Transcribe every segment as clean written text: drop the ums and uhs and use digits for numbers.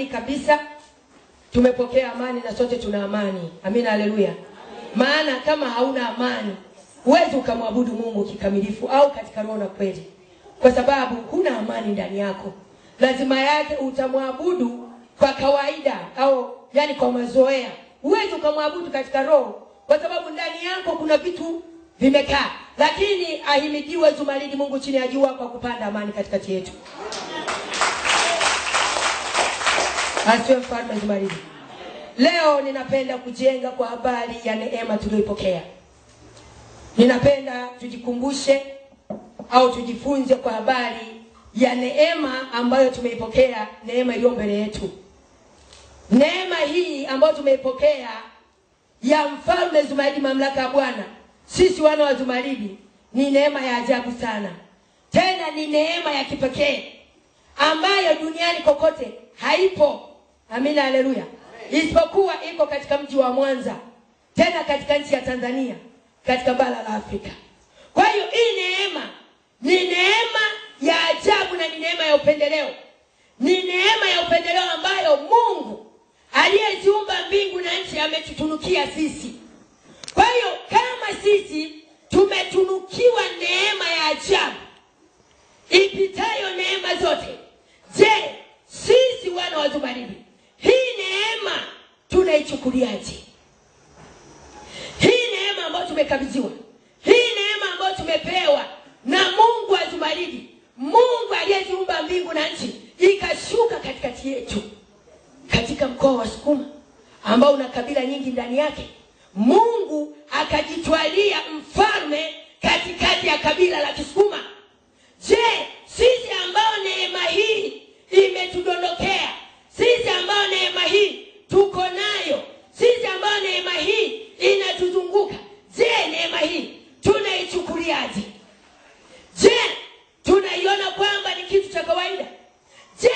naamini kabisa tumepokea amani na sote tuna amani. Amina, haleluya. Maana kama hauna amani, huwezi ukamwabudu Mungu kikamilifu au katika roho na kweli. Kwa sababu huna amani ndani yako. Lazima yake utamwabudu kwa kawaida au yani kwa mazoea. Huwezi ukamwabudu katika roho kwa sababu ndani yako kuna vitu vimekaa. Lakini ahimidiwe Zumaridi Mungu chini ya jua kwa kupanda amani katikati yetu. Asiwe mfalme Zumaridi. Leo ninapenda kujenga kwa habari ya neema tuliyoipokea. Ninapenda tujikumbushe au tujifunze kwa habari ya neema ambayo tumeipokea, neema iliyo mbele yetu. Neema hii ambayo tumeipokea ya mfalme Zumaridi, mamlaka ya Bwana, sisi wana wa Zumaridi, ni neema ya ajabu sana. Tena ni neema ya kipekee ambayo duniani kokote haipo. Amina, haleluya. Isipokuwa iko katika mji wa Mwanza, tena katika nchi ya Tanzania, katika bara la Afrika. Kwa hiyo hii neema ni neema ya ajabu na ni neema ya upendeleo. Ni neema ya upendeleo ambayo Mungu aliyeziumba mbingu na nchi ametutunukia sisi. Kwa hiyo kama sisi tumetunukiwa neema ya ajabu ipitayo neema zote, je, sisi wana wa Zumaridi hii neema tunaichukuliaje? Hii neema ambayo tumekabidhiwa, hii neema ambayo tumepewa na Mungu wa Zumaridi, Mungu aliyeziumba mbingu na nchi, ikashuka katikati yetu, katika mkoa wa Sukuma ambao una kabila nyingi ndani yake. Mungu akajitwalia mfalme katikati ya kabila la Kisukuma. Je, sisi ambao neema hii imetudondokea, sisi ambao neema hii tuko nayo, sisi ambao neema hii inatuzunguka, je, neema hii tunaichukuliaje? Je, tunaiona kwamba ni kitu cha kawaida? Je,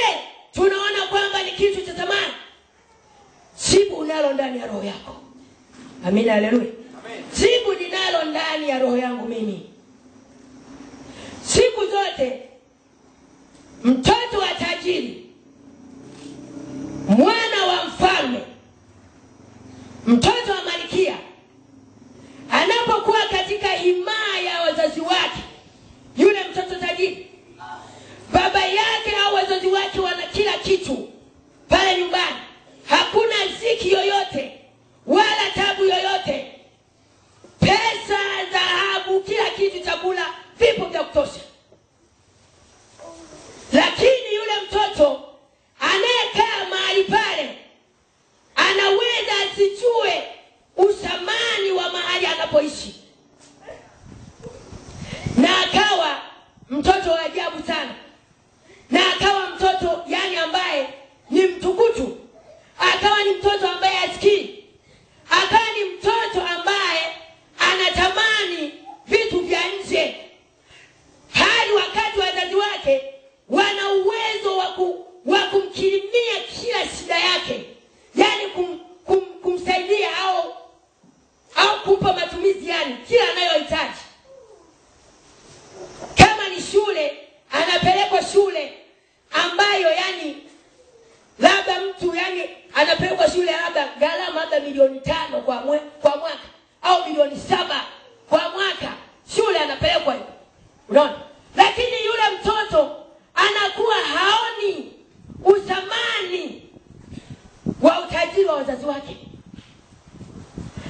tunaona kwamba ni kitu cha thamani? Jibu unalo ndani ya roho yako. Amina, haleluya. Jibu ninalo ndani ya roho yangu mimi. Siku zote mtoto wa tajiri, mwana wa mfalme, mtoto wa malkia, anapokuwa katika himaya ya wazazi wake, yule mtoto tajiri, baba yake au wazazi wake wana kila kitu pale nyumbani. Hakuna ziki yoyote wala tabu yoyote. Pesa, dhahabu, kila kitu, chakula vipo vya kutosha. Lakini yule mtoto anayekaa mahali pale anaweza asijue usamani wa mahali anapoishi, na akawa mtoto wa ajabu sana, na akawa mtoto yani ambaye ni mtukutu, akawa ni mtoto ambaye asikii, akawa ni mtoto ambaye anatamani vitu vya nje, hadi wakati wazazi wake wana uwezo wa kumkirimia kila shida yake, yani kumsaidia au kumpa matumizi, yani kila anayohitaji. Kama ni shule, anapelekwa shule ambayo yani labda mtu yani anapelekwa shule labda gharama labda milioni 5 kwa mwaka au milioni 7 kwa mwaka, shule anapelekwa hiyo. Unaona? Lakini yule mtoto anakuwa haoni usamani wa utajiri wa wazazi wake,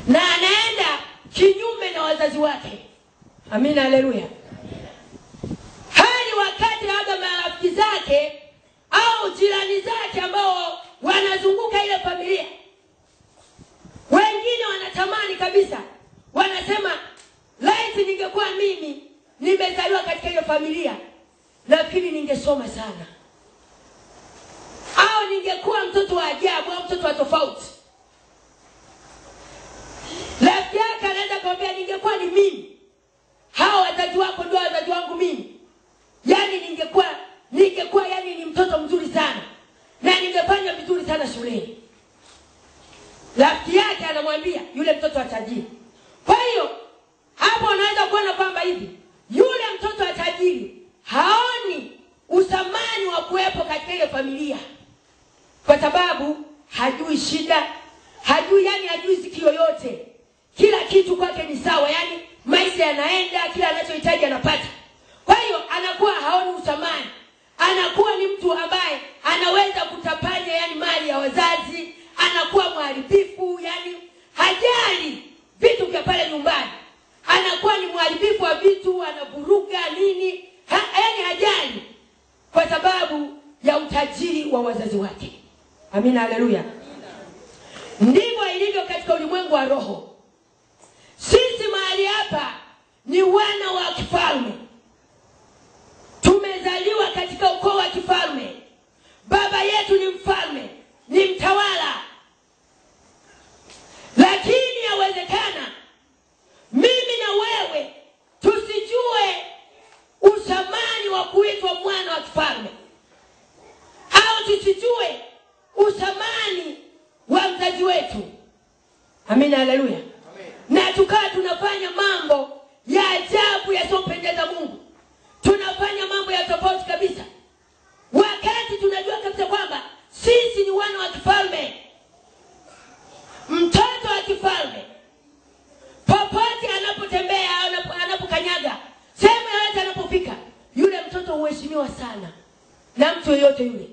na anaenda kinyume na wazazi wake. Amina, haleluya. Hadi wakati labda marafiki zake au jirani zake ambao wanazunguka ile familia, wengine wanatamani kabisa, wanasema, laiti ningekuwa mimi nimezaliwa katika ile familia, nafikiri ningesoma sana, au ningekuwa mtoto wa ajabu au mtoto wa tofauti. Rafiki yake anaweza kumwambia, ningekuwa ni mimi, hao wazazi wako ndio wazazi wangu mimi, yani ningekuwa yani ni mtoto mzuri sana na ningefanya vizuri sana shuleni. Rafiki yake anamwambia yule mtoto wa tajiri. Kwa hiyo hapo unaweza kuona kwamba hivi yule mtoto wa tajiri haoni usamani wa kuwepo katika ile familia. kwa sababu hajui shida, hajui ziki yoyote. Kila kitu kwake ni sawa, yani maisha yanaenda, kila anachohitaji anapata. Kwa hiyo anakuwa haoni uthamani. Anakuwa ni mtu ambaye anaweza kutapanya yani mali ya wazazi, anakuwa mharibifu, yani hajali vitu vya pale nyumbani. Anakuwa ni mharibifu wa vitu, anavuruga nini, yani hajali kwa sababu ya utajiri wa wazazi wake. Amina, haleluya. Ndivyo ilivyo katika ulimwengu wa roho. Sisi mahali hapa ni wana wa kifalme. Tumezaliwa katika ukoo wa kifalme. Baba yetu ni mfalme, ni mtawala. Lakini yawezekana mimi na wewe tusijue uthamani wa kuitwa mwana wa kifalme, au tusijue uthamani wa mzazi wetu. Amina, haleluya. Na tukaa tunafanya mambo ya ajabu yasiyompendeza Mungu. Tunafanya mambo ya tofauti kabisa, wakati tunajua kabisa kwamba sisi ni wana wa kifalme. Mtoto wa kifalme popote anapotembea, anapokanyaga, sehemu yoyote anapofika, yule mtoto huheshimiwa sana na mtu yeyote yule.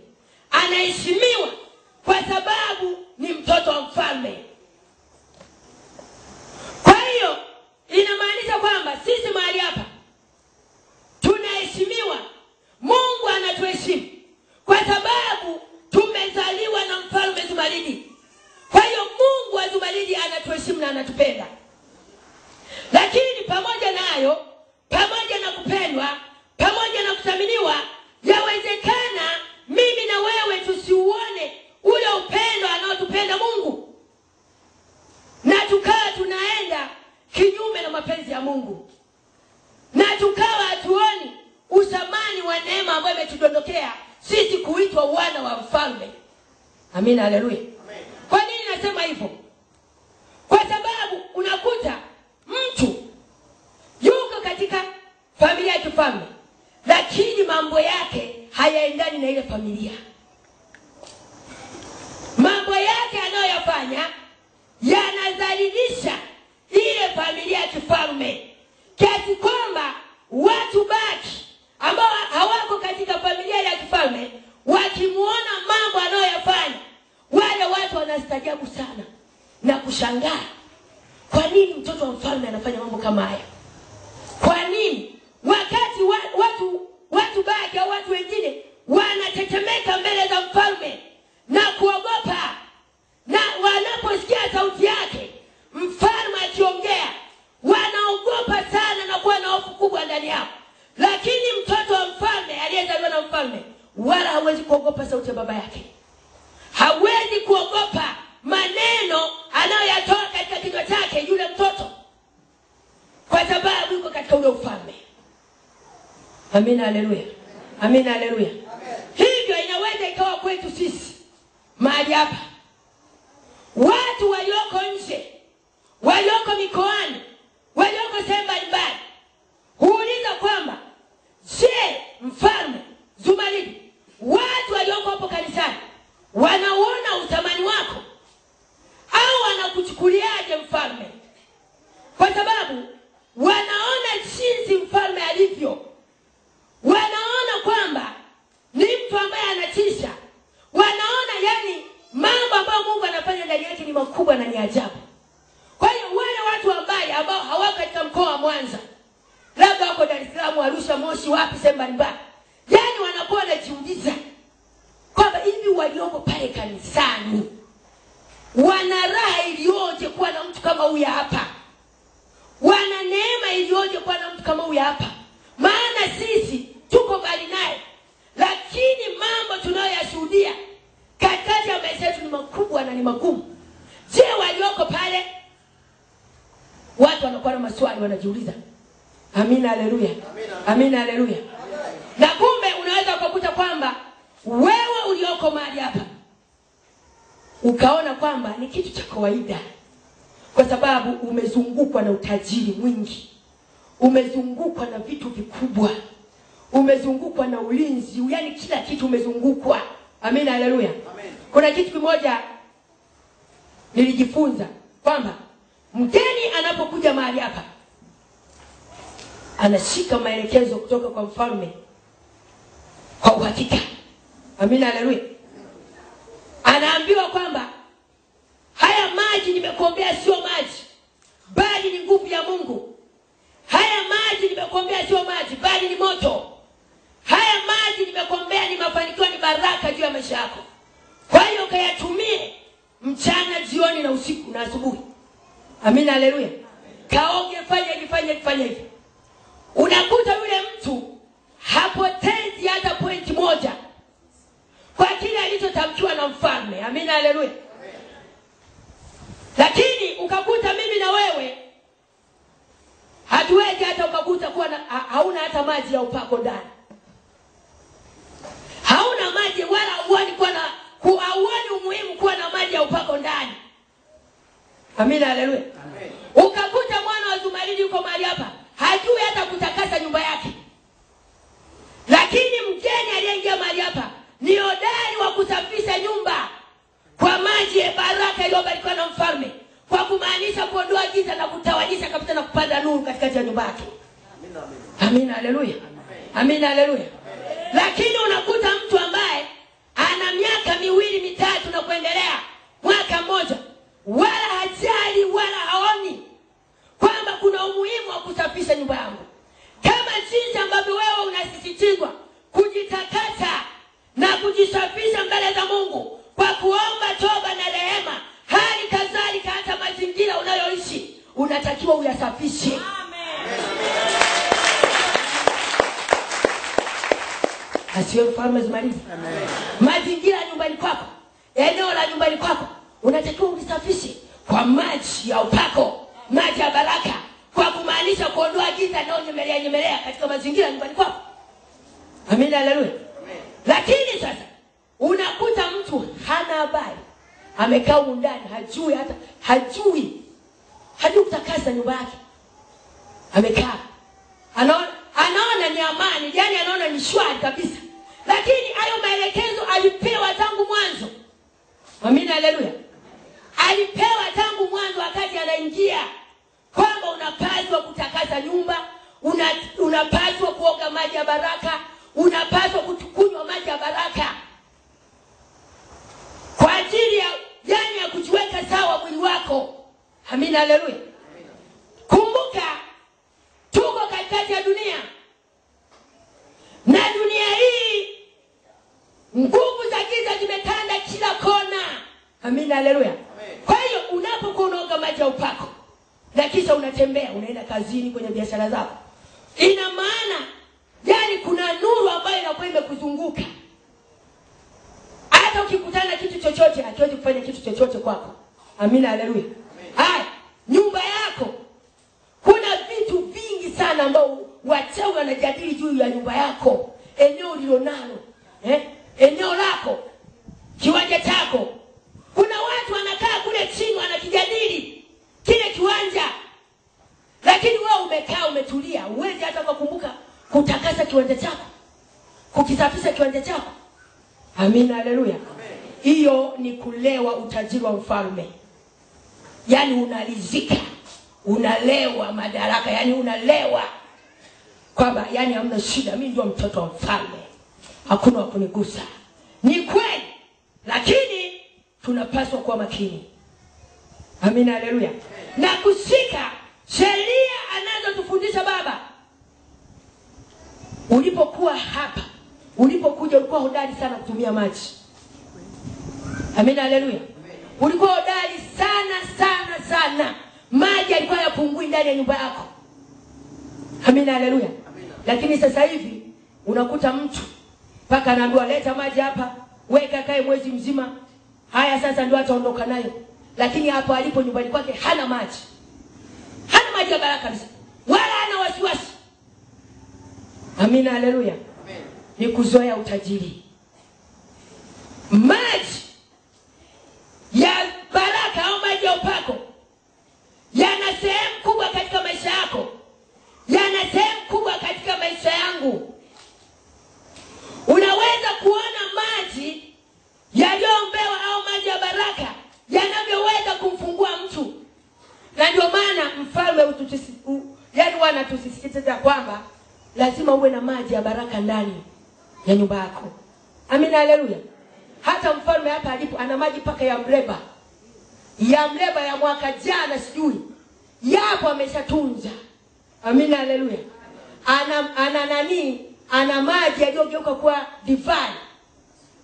Anaheshimiwa kwa sababu ni mtoto wa mfalme. Kwa hiyo inamaanisha kwamba sisi mahali hapa tunaheshimiwa. Mungu anatuheshimu kwa sababu tumezaliwa na mfalme Zumaridi. Kwa hiyo Mungu wa Zumaridi anatuheshimu na anatupenda. Lakini pamoja nayo, pamoja na kupendwa, pamoja na kuthaminiwa, yawezekana mimi na wewe tusiuone ule upendo anaotupenda Mungu, na tukawa tunaenda kinyume na mapenzi ya Mungu, na tukawa hatuoni uthamani wa neema ambayo imetudondokea sisi kuitwa wana wa mfalme. Amina, haleluya. Kwa nini nasema hivyo? Kwa sababu unakuta mtu yuko katika familia ya kifalme, lakini mambo yake hayaendani na ile familia. Mambo yake anayoyafanya yanadhalilisha ile familia ya kifalme, kiasi kwamba watu baki ambao hawako katika familia ya kifalme wakimuona mambo anayoyafanya, wale watu wanastaajabu sana na kushangaa, kwa nini mtoto wa mfalme anafanya mambo kama haya? Kwa nini wakati watu baki au watu wengine wanatetemeka mbele za mfalme na kuogopa, na wanaposikia sauti yake mfalme akiongea wanaogopa sana na kuwa na hofu kubwa ndani yao? Lakini mtoto wa mfalme aliyezaliwa na mfalme wala hawezi kuogopa sauti ya baba yake. Hawezi kuogopa maneno anayoyatoa katika kinywa chake yule mtoto, kwa sababu yuko katika ule ufalme. Amina, haleluya. Amina, haleluya. Hivyo inaweza ikawa kwetu sisi mahali hapa, watu walioko nje, walioko mikoani, walioko sehemu mbalimbali, huuliza kwamba je, mfalme Zumaridi, watu walioko hapo kanisani wanaona uthamani wako au wanakuchukuliaje mfalme? Kwa sababu wanaona jinsi mfalme alivyo, wanaona kwamba ni mtu ambaye anatisha, wanaona yani mambo ambayo Mungu anafanya ndani yake ni makubwa na ni ajabu. Kwa hiyo wale watu ambao hawako katika mkoa wa Mwanza, labda wako Dar es Salaam, Arusha, Moshi, wapi sehemu mbalimbali, yani wanakuwa wanajiuliza kwamba hivi walioko pale kanisani wana raha iliyoje kuwa na mtu kama huyu hapa, wana neema iliyoje kuwa na mtu kama huyu hapa, maana sisi tuko mbali naye, lakini mambo tunayoyashuhudia katikati ya maisha yetu ni makubwa na ni magumu. Je, walioko pale? Watu wanakuwa na maswali, wanajiuliza. Amina, haleluya. Amina, haleluya. Na kumbe unaweza kukuta kwamba wewe ulioko mahali hapa ukaona kwamba ni kitu cha kawaida, kwa sababu umezungukwa na utajiri mwingi, umezungukwa na vitu vikubwa, umezungukwa na ulinzi, yani kila kitu umezungukwa. Amina, haleluya. Kuna kitu kimoja nilijifunza kwamba mgeni anapokuja mahali hapa anashika maelekezo kutoka kwa mfalme kwa uhakika. Amina, haleluya. Anaambiwa kwamba haya maji nimekuombea sio maji, bali ni nguvu ya Mungu. Haya maji nimekuombea sio maji, bali ni moto. Haya maji nimekuombea ni mafanikio, ni baraka juu ya maisha yako. Kwa hiyo kayatumie mchana, jioni na usiku na asubuhi. Amina, haleluya. Kaoge, fanya hivi. Unakuta yule mtu hapotezi hata pointi moja kwa kile alichotamkiwa na mfalme. Amina, haleluya. Lakini ukakuta mimi na wewe hatuwezi hata ukakuta kuwa hauna hata maji ya upako ndani. Hauna maji wala hauoni umuhimu kuwa na maji ya upako ndani. Amina, haleluya. Ukakuta mwana wa Zumaridi yuko mahali hapa hajui hata kutakasa nyumba yake. Lakini mgeni aliyeingia mahali hapa ni hodari wa kusafisha nyumba kwa maji ya baraka iliyobarikiwa na mfalme, kwa kumaanisha kuondoa giza na kutawanyisha kabisa na kupanda nuru katikati ya nyumba yake. Amina, haleluya. Amina, haleluya. Lakini unakuta mtu ambaye ana miaka 2, 3 na kuendelea, mwaka mmoja, wala hajali wala haoni kwamba kuna umuhimu wa kusafisha nyumba yangu. Kama jinsi ambavyo wewe unasisitizwa kujitakasa na kujisafisha mbele za Mungu kwa kuomba toba na rehema, hali kadhalika hata mazingira unayoishi unatakiwa uyasafishe. Asiwe mfalme Zumaridi. Mazingira nyumbani kwako, eneo la nyumbani kwako unatakiwa ulisafishe kwa maji ya upako, maji ya baraka, kwa kumaanisha kuondoa giza na nyemelea katika mazingira nyumbani kwako. Amina, haleluya. Lakini sasa unakuta mtu hana habari, amekaa ndani, hajui kutakasa nyumba yake. Amekaa anaona ni amani, yani anaona ni shwari kabisa, lakini hayo maelekezo alipewa tangu mwanzo. Amina, haleluya. Alipewa tangu mwanzo wakati anaingia kwamba unapaswa kutakasa nyumba, unapaswa kuoga maji ya baraka, unapaswa kunywa maji ya baraka kwa ajili ya kujiweka sawa mwili wako. Amina, haleluya. Kumbuka tuko katikati ya dunia, na dunia hii nguvu za giza zimetanda kila kona. Amina, haleluya. Kwa hiyo unapokuwa unaoga maji ya upako na kisha unatembea unaenda kazini, kwenye biashara zako, ina maana yani kuna nuru ambayo inakuwa imekuzunguka. Hata ukikutana kitu chochote hakiwezi kufanya kitu chochote kwako. Amina, haleluya. Haya, nyumba yako kuna vitu vingi sana ambao wachawi wanajadili juu ya nyumba yako, eneo ulilonalo, eneo lako, kiwanja chako. Kuna watu wanakaa kule chini wanakijadili kile kiwanja, lakini wewe umekaa umetulia, uwezi hata kukumbuka kutakasa kiwanja chako, kukisafisha kiwanja chako. Amina, haleluya. Hiyo ni kulewa utajiri wa mfalme. Yani unalizika, unalewa madaraka, yani unalewa kwamba yani hamna shida, mimi ndio mtoto wa mfalme, hakuna wa kunigusa. Ni kweli, lakini tunapaswa kuwa makini. Amina, haleluya. Na kushika sheria anazotufundisha Baba. Ulipokuwa hapa, ulipokuja ulikuwa hodari sana kutumia maji. Amina, haleluya. Ulikuwa hodari sana. Maji yalikuwa yapungui ndani ya nyumba yako. Amina, haleluya. Lakini sasa hivi unakuta mtu mpaka anaambiwa leta maji hapa, weka kae mwezi mzima. Haya sasa ndio ataondoka nayo. Lakini hapo alipo nyumbani kwake hana maji. Hana maji ya baraka kabisa, wala hana wasiwasi. Amina, haleluya. Ni kuzoea utajiri. Maji ya baraka au maji ya upako yana sehemu kubwa katika maisha yako, yana sehemu kubwa katika maisha yangu. Unaweza kuona maji yaliyoombewa baraka yanavyoweza kumfungua mtu. Na ndio maana mfalme yaani wanatusisitiza kwamba lazima uwe na maji ya baraka ndani ya nyumba yako. Amina, haleluya. Hata mfalme hapa alipo ana maji paka ya mleba. Ya mleba ya mwaka jana sijui. Yapo ameshatunza. Amina, haleluya. Ana maji yaliyogeuka kwa divai.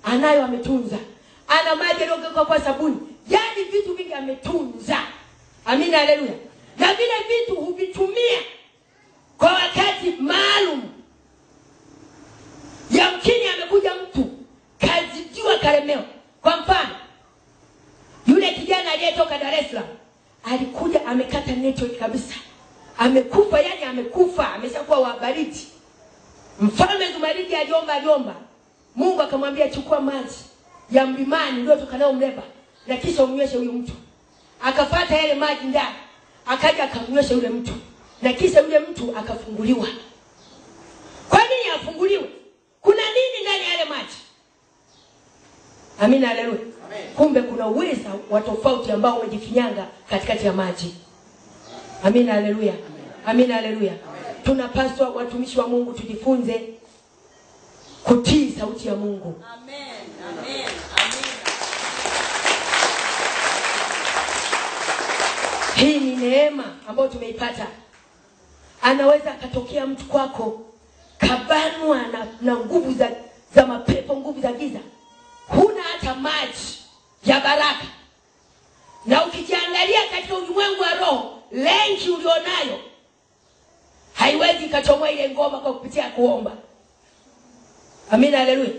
Anayo ametunza. Ana maji yaliyogeuka kwa sabuni. Yaani vitu vingi ametunza. Amina, haleluya. Na vile vitu huvitumia kwa wakati maalum. Yamkini amekuja mtu kazidiwa kalemeo. Kwa mfano, yule kijana aliyetoka Dar es Salaam alikuja amekata network kabisa. Amekufa, yani amekufa, ameshakuwa wabariti. Mfalme Zumaridi aliomba. Mungu akamwambia chukua maji ya mlimani ndio tukanao mleba na kisha umnyweshe huyo mtu. Akafuata yale maji ndani, akaja akamnywesha yule mtu. Na kisha yule mtu akafunguliwa. Kwa nini afunguliwe? Kuna nini ndani ya yale maji? Amina, haleluya. Kumbe kuna uweza wa tofauti ambao umejifinyanga katikati ya maji. Amina, haleluya. Amina, haleluya. Tunapaswa watumishi wa Mungu tujifunze kutii sauti ya Mungu. Amen. Amen. Amen. Hii ni neema ambayo tumeipata. Anaweza akatokea mtu kwako kabanwa na nguvu za mapepo, nguvu za giza. Huna hata maji ya baraka. Na ukijiangalia katika ulimwengu wa roho, lenki ulionayo haiwezi kachomoa ile ngoma kwa kupitia kuomba. Amina, haleluya.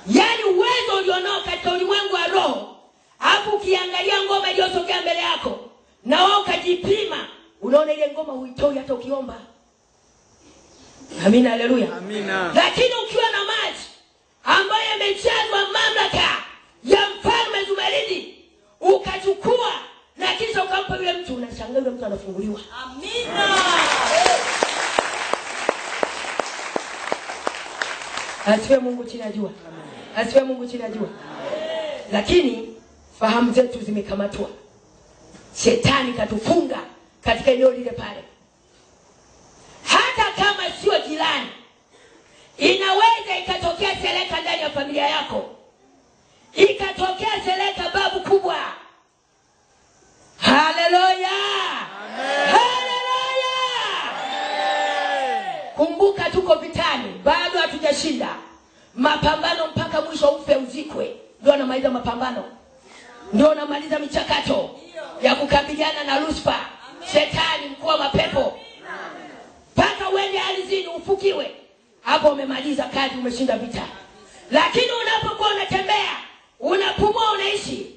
Yaani uwezo ulionao katika ulimwengu wa roho, hapo ukiangalia ngoma iliyotokea mbele yako na wewe ukajipima, unaona ile ngoma huitoi hata ukiomba. Amina, haleluya. Amina. Lakini ukiwa na maji ambayo yamejazwa mamlaka ya mfalme Zumaridi, ukachukua na kisha ukampa yule mtu, unashangaa yule mtu anafunguliwa. Amina. Asifiwe Mungu chini ya jua. Asifiwe Mungu chini ya jua. Lakini fahamu zetu zimekamatwa. Shetani katufunga katika eneo lile pale. Hata kama sio jirani, inaweza ikatokea seleka ndani ya familia yako. Ikatokea seleka babu kubwa. Haleluya. Haleluya. Kumbuka tuko vitani, bado hatujashinda. Mapambano mpaka mwisho ufe uzikwe. Ndio anamaliza mapambano. Ndio anamaliza michakato ya kukabiliana na Lucifer, Shetani mkuu wa mapepo. Mpaka uende alizini ufukiwe. Hapo umemaliza kazi, umeshinda vita. Lakini unapokuwa unatembea, unapumua, unaishi,